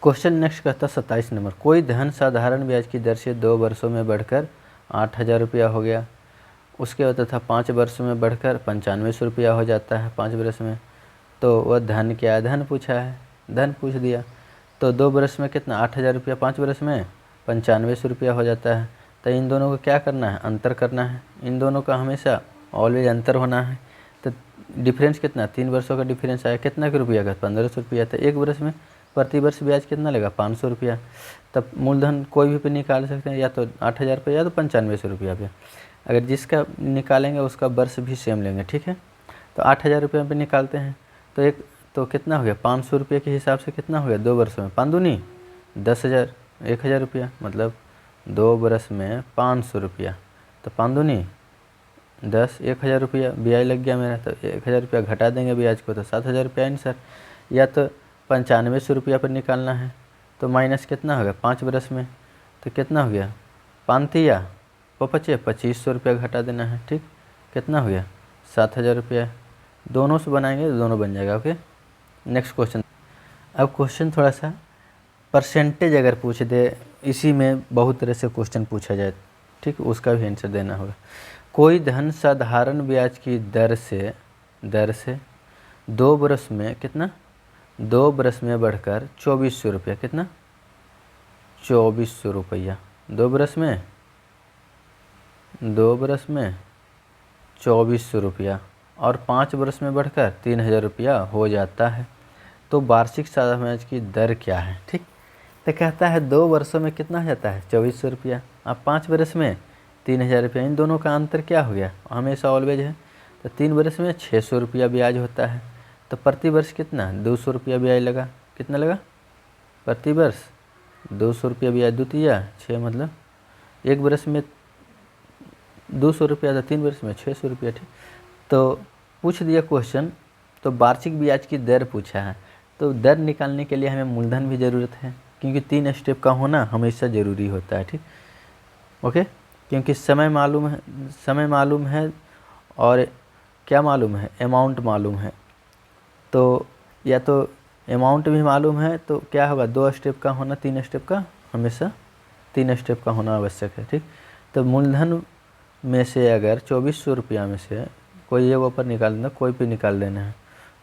Question next कहता 27 number, कोई धन साधारण ब्याज की दर से 2 वर्षों में बढ़कर 8,000 रुपया हो गया। उसके बाद था 5 वर्षों में बढ़कर 9500 रुपया हो जाता है 5 वर्ष में। तो वह धन क्या है, धन पूछा है, धन पूछ दिया। तो 2 वर्ष में कितना, 8,000 रुपया, 5 वर्ष में 9500 रुपया हो जाता है। तो इन दोनों को क्या करना है, अंतर करना है। इन दोनों का हमेशा ऑलवेज अंतर होना है। तो डिफरेंस कितना, 3 वर्षों का डिफरेंस आया, कितना के रुपया का, 1500 रुपया। तो 1 वर्ष में प्रति वर्ष ब्याज कितना लगा, 500 रुपया। तब मूलधन कोई भी पे निकाल सकते हैं, या तो 8,000 रुपये या तो 9500 रुपया पे। अगर जिसका निकालेंगे उसका वर्ष भी सेम लेंगे, ठीक है। तो 8,000 रुपये पे निकालते हैं, तो कितना हो गया, 500 रुपये के हिसाब से कितना हो गया 2 वर्षों में, 5 दूनी 10,000, 1,000 रुपया, मतलब 2 वर्ष में 500 रुपया। तो 5 दूनी 10, 1,000 रुपया ब्याज लग गया मेरा। तो 1,000 रुपया घटा देंगे ब्याज को, तो 7,000 रुपया आंसर। या तो 9500 रुपया पर निकालना है, तो माइनस कितना हो गया 5 वर्ष में, तो कितना हो गया 5 पचे 2500 रुपया घटा देना है, ठीक। कितना हो गया 7,000 रुपया। दोनों से बनाएंगे तो दोनों बन जाएगा, ओके। Next question. अब क्वेश्चन थोड़ा सा परसेंटेज अगर पूछ दे, इसी में बहुत तरह से क्वेश्चन पूछा जाए, ठीक, उसका भी आंसर देना होगा। कोई धन साधारण ब्याज की दर से 2 वर्ष में कितना, 2 वर्ष में बढ़कर 2400 रुपया, कितना 2400 रुपया 2 वर्ष में 2400 रुपया, और 5 वर्ष में बढ़कर 3,000 रुपया हो जाता है। तो वार्षिक साधारण ब्याज की दर क्या है, ठीक। तो कहता है 2 वर्षों में कितना हो जाता है 2400 रुपया, अब 5 वर्ष में 3,000 रुपया। इन दोनों का अंतर क्या हो गया, हमेशा ऑलवेज है। तो 3 वर्ष में 600 रुपया ब्याज होता है। तो प्रति वर्ष कितना 200 रुपया ब्याज लगा, कितना लगा प्रति वर्ष 200 रुपया ब्याज, द्वितीय 6, मतलब 1 वर्ष में 200 रुपया था, 3 वर्ष में 600 रुपया, ठीक। तो पूछ दिया क्वेश्चन, तो वार्षिक ब्याज की दर पूछा है। तो दर निकालने के लिए हमें मूलधन भी ज़रूरत है, क्योंकि 3 स्टेप का होना हमेशा ज़रूरी होता है, ठीक, ओके। क्योंकि समय मालूम है और क्या मालूम है, अमाउंट मालूम है। तो या तो अमाउंट भी मालूम है, तो क्या होगा 2 स्टेप का होना, 3 स्टेप का, हमेशा 3 स्टेप का होना आवश्यक है, ठीक। तो मूलधन में से अगर 2400 रुपया में से कोई ये ऊपर निकाल देना, कोई भी निकाल देना है।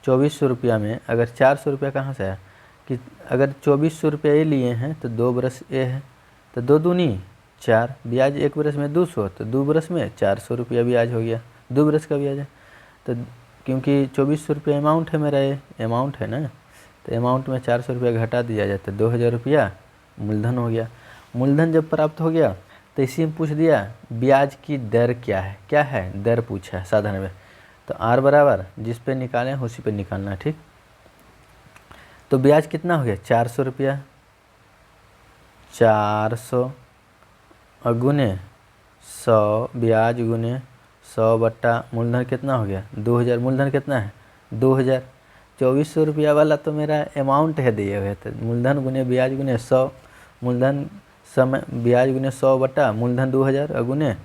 2400 रुपया में अगर 400 रुपया कहाँ से आया, कि अगर 2400 रुपया ये लिए हैं तो 2 वर्ष ये है, तो 2 दूनी 4, ब्याज 1 वर्ष में 200, तो 2 वर्ष में 400 रुपया ब्याज हो गया, 2 वर्ष का ब्याज है। तो क्योंकि 2400 रुपया अमाउंट है मेरा, ये अमाउंट है ना, तो अमाउंट में 400 रुपया घटा दिया जाए तो 2,000 रुपया मूलधन हो गया। मूलधन जब प्राप्त हो गया तो इसी में पूछ दिया ब्याज की दर क्या है, दर पूछा है साधारण में। तो आर बराबर जिस पे निकालें उसी पे निकालना है, ठीक। तो ब्याज कितना हो गया 400 रुपया, 400 और गुने 100, ब्याज गुने 100 बट्टा मूलधन कितना हो गया 2,000। मूलधन कितना है 2,000। 2400 रुपया वाला तो मेरा अमाउंट है दिए हुए, तो मूलधन गुने ब्याज गुने 100, मूलधन समय ब्याज गुने 100 बट्टा मूलधन 2,000 और गुने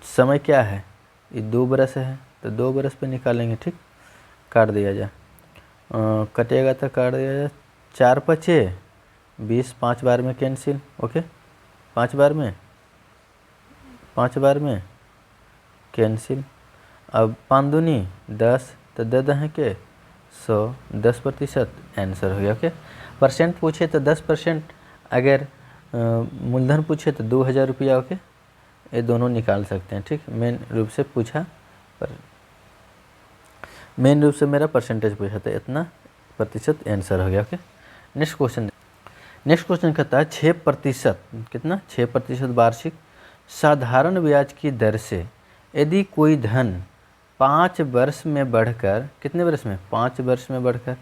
समय क्या है, ये 2 बरस है, तो 2 बरस पे निकालेंगे, ठीक। काट दिया जाए, कटेगा तो काट दिया जाए, 4 पचे 20, 5 बार में कैंसिल, ओके, 5 बार में कैंसिल। अब 5 दूनी 10, तो 10 हैं के 100, 10% आंसर हो गया, ओके। परसेंट पूछे तो 10%, अगर मूलधन पूछे तो 2,000 रुपया, ओके। ये दोनों निकाल सकते हैं, ठीक। मेन रूप से पूछा, पर मेन रूप से मेरा परसेंटेज पूछा था, इतना प्रतिशत आंसर हो गया, ओके। नेक्स्ट क्वेश्चन कहता है 6%, कितना 6% वार्षिक साधारण ब्याज की दर से यदि कोई धन 5 वर्ष में बढ़कर, कितने वर्ष में 5 वर्ष में बढ़कर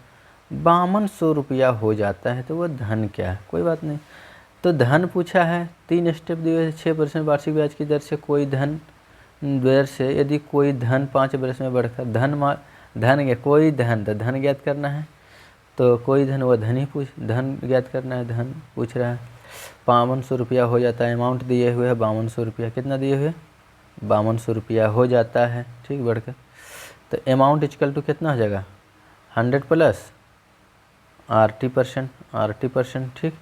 5200 रुपया हो जाता है, तो वह धन क्या है, कोई बात नहीं। तो धन पूछा है, 3 स्टेप दिए, 6% वार्षिक ब्याज की दर से कोई धन दर से यदि कोई धन 5 वर्ष में बढ़कर, धन कोई धन, तो धन ज्ञात करना है। तो कोई धन, वह धन ज्ञात करना है, धन पूछ रहा है। 5200 रुपया हो जाता है, अमाउंट दिए हुए है 5200 रुपया, कितना दिए हुए 5200 रुपया हो जाता है, ठीक, बढ़कर। तो अमाउंट इक्वल टू कितना हो जाएगा 100 प्लस RT%, ठीक,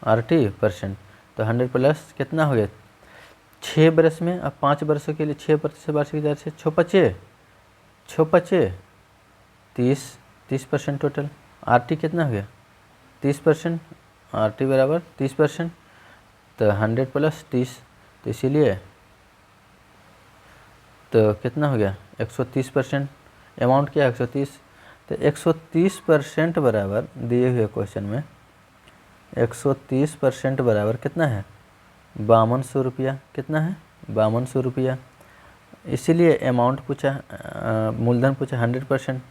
RT%। तो 100 प्लस कितना हो गया 6 बरस में। अब 5 बरसों के लिए 6% वार्षिक दर से 6 30% टोटल। RT कितना हो गया 30%, RT बराबर 30%। तो 100 प्लस 30, तो इसीलिए तो कितना हो गया 130%। अमाउंट क्या है 130। तो 130% बराबर दिए हुए क्वेश्चन में 130% बराबर कितना है 5200 रुपया। कितना है 5200 रुपया। इसीलिए अमाउंट पूछा, मूलधन पूछा 100%।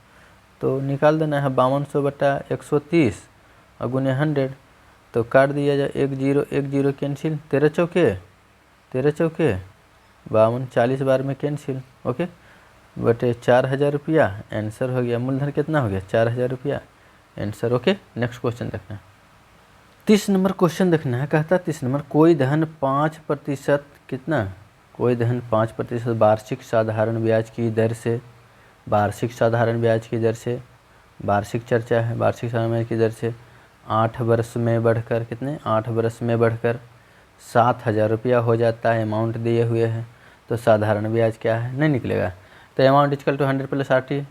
तो निकाल देना है 5200 बटा 130 और गुने 100। तो काट दिया जाए 1 0 कैंसिल, 13 चौके 52, 40 बार में कैंसिल। ओके, बटे 4000 रुपया आंसर हो गया। मूलधन कितना हो गया 4000 रुपया आंसर। ओके, नेक्स्ट क्वेश्चन देखना है। 30 नंबर क्वेश्चन देखना है। कहता है 30 नंबर, कोई धन 5% कितना, कोई धन 5% वार्षिक साधारण ब्याज की दर से, वार्षिक साधारण ब्याज की दर से, वार्षिक चर्चा है, वार्षिक साधारण ब्याज की दर से 8 वर्ष में बढ़कर कितने 8 वर्ष में बढ़कर 7000 रुपया हो जाता है। अमाउंट दिए हुए हैं, तो साधारण ब्याज क्या है नहीं निकलेगा। तो अमाउंट इक्वल टू 100 प्लस 80।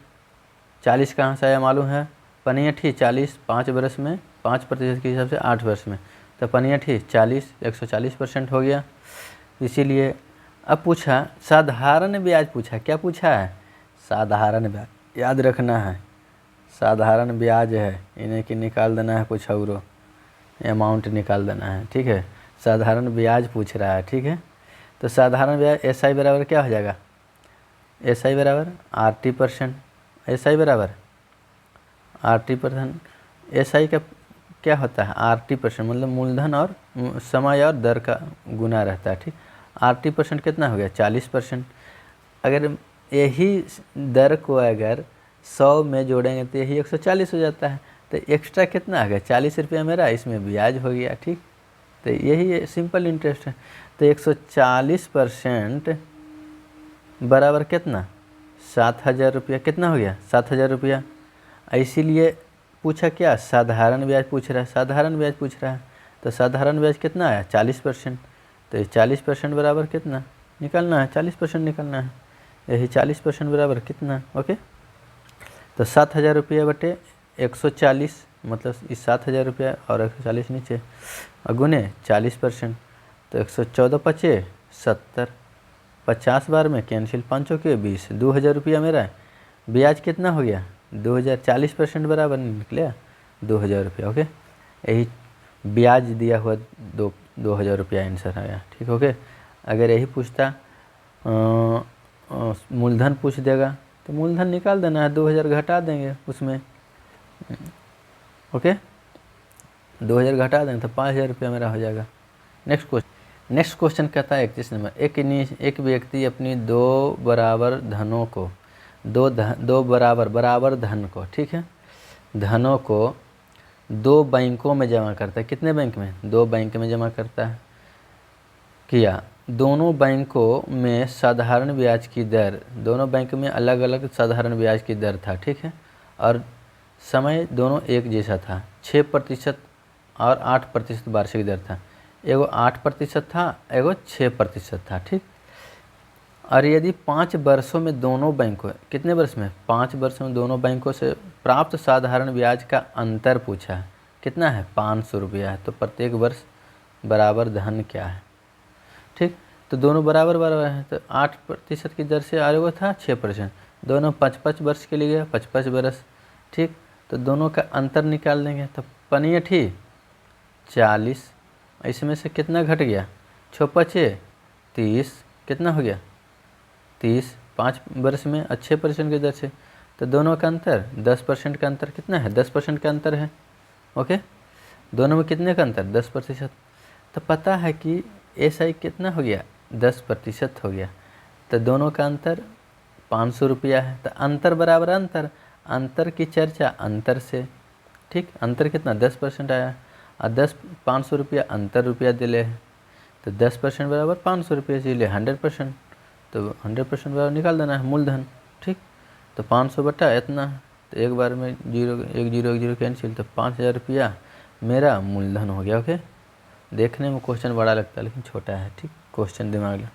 40 कहाँ से आया मालूम है, पनियठी 40 5 वर्ष में, 5% के हिसाब से 8 वर्ष में, तो पनियठी 40 140% हो गया। इसीलिए अब पूछा साधारण ब्याज, पूछा क्या पूछा है साधारण ब्याज, याद रखना है साधारण ब्याज है, इन्हें कि निकाल देना है कुछ और अमाउंट निकाल देना है। ठीक है, साधारण ब्याज पूछ रहा है। ठीक है, तो साधारण ब्याज SI बराबर क्या हो जाएगा, SI बराबर RT%, SI बराबर RT%। SI का क्या होता है RT%, मतलब मूलधन और समय और दर का गुना रहता है। ठीक, RT% कितना हो गया 40%। अगर यही दर को अगर 100 में जोड़ेंगे तो यही 140 हो जाता है। तो एक्स्ट्रा कितना आ गया 40 रुपया मेरा, इसमें ब्याज हो गया। ठीक, तो यही सिंपल इंटरेस्ट है। तो 140% बराबर कितना 7000 रुपया। कितना हो गया 7000 रुपया। इसीलिए पूछा क्या साधारण ब्याज पूछ रहा है, साधारण ब्याज पूछ रहा है। तो साधारण ब्याज कितना आया 40%। तो 40% बराबर कितना निकालना है 40% निकालना है। यही 40% बराबर कितना। ओके, तो 7000 रुपया बटे 140, मतलब इस 7000 रुपया और 140 नीचे और गुने 40%। तो 114 पचे 70, 50 बार में कैंसिल, 5 के 20, 2000 रुपया मेरा है। ब्याज कितना हो गया 2000, 40% बराबर निकला 2000 रुपया। ओके, यही ब्याज दिया हुआ 2000 रुपया आंसर आया। ठीक, ओके। अगर यही पूछता मूलधन पूछ देगा तो मूलधन निकाल देना है, 2000 घटा देंगे उसमें। ओके, 2000 घटा देंगे तो 5000 रुपया मेरा हो जाएगा। नेक्स्ट क्वेश्चन कहता है 31 नंबर, एक व्यक्ति अपनी दो बराबर धनों को, दो बराबर धन को, ठीक है, धनों को 2 बैंकों में जमा करता है। कितने बैंक में 2 बैंक में जमा करता है किया। दोनों बैंकों में साधारण ब्याज की दर, दोनों बैंक में अलग अलग साधारण ब्याज की दर था। ठीक है, और समय दोनों एक जैसा था। 6% और 8% वार्षिक दर था। एगो 8% था, एगो 6% था। ठीक, और यदि 5 वर्षों में दोनों बैंकों, कितने वर्ष में 5 वर्षों में दोनों बैंकों से प्राप्त साधारण ब्याज का अंतर पूछा है, कितना है 500 रुपया है। तो प्रत्येक वर्ष बराबर धन क्या है। ठीक, तो दोनों बराबर हैं। तो 8% की दर से आगे वो था 6%, दोनों 5-5 वर्ष के लिए गया 5-5 वर्ष। ठीक, तो दोनों का अंतर निकाल देंगे। तो पनियठी 40, इसमें से कितना घट गया 6-5 30, कितना हो गया 30, 5 वर्ष में 6% की दर से। तो दोनों का अंतर 10% का अंतर कितना है 10% का अंतर है। ओके, दोनों में कितने का अंतर 10%। तो पता है कि SI कितना हो गया 10% हो गया। तो दोनों का अंतर 500 रुपया है। तो अंतर बराबर अंतर की चर्चा अंतर से। ठीक, अंतर कितना 10% आया और 500 रुपया अंतर रुपया दिले है। तो 10% बराबर 500 रुपये, इसीलिए 100%। तो 100% बराबर निकाल देना है मूलधन। ठीक, तो 500 बटा इतना, तो एक बार में जीरो एक जीरो कैंसिल, तो 5,000 रुपया मेरा मूलधन हो गया। ओके, देखने में क्वेश्चन बड़ा लगता है लेकिन छोटा है। ठीक, क्वेश्चन दिमाग